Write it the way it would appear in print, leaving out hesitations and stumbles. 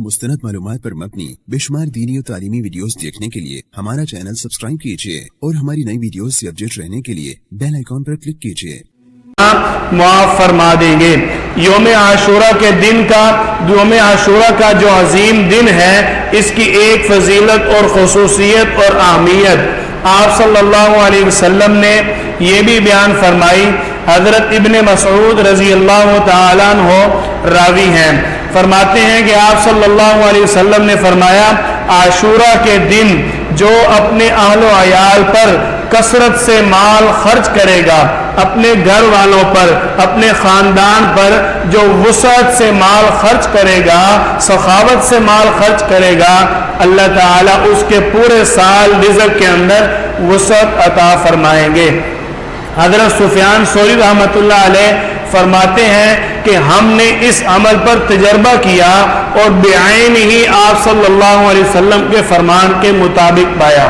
मुस्तनद मालूमात पर मबनी बेशुमार दीनी और तालीमी वीडियोस देखने के लिए हमारा चैनल सब्सक्राइब कीजिए और हमारी नई वीडियोस से अपडेट रहने के लिए बेल आइकॉन पर क्लिक कीजिए। माफ फरमा देंगे। योम आशूरा के दिन का, योम आशूरा का जो अजीम दिन है, इसकी एक फजीलत और खुसूसियत और अहमियत आप सल्लल्लाहु अलैहि वसल्लम ने ये भी बयान फरमाई। हजरत इब्ने मसऊद रजी अल्लाह तआला अन्हु रावी हैं, फरमाते हैं कि आप सल्लल्लाहु अलैहि वसल्लम ने फरमाया, आशूरा के दिन जो अपने अहलो अयाल पर कसरत से माल खर्च करेगा, अपने घर वालों पर, अपने खानदान पर जो वुसअत से माल खर्च करेगा, सखावत से माल खर्च करेगा, अल्लाह ताला उसके पूरे साल रिज़्क़ के अंदर वुसअत अता फरमाएंगे। हज़रत सुफियान सौरी रहमतुल्लाह अलैह फरमाते हैं कि हमने इस अमल पर तजर्बा किया और बेआइन ही आप सल्लल्लाहु अलैहि वसल्लम के फरमान के मुताबिक पाया।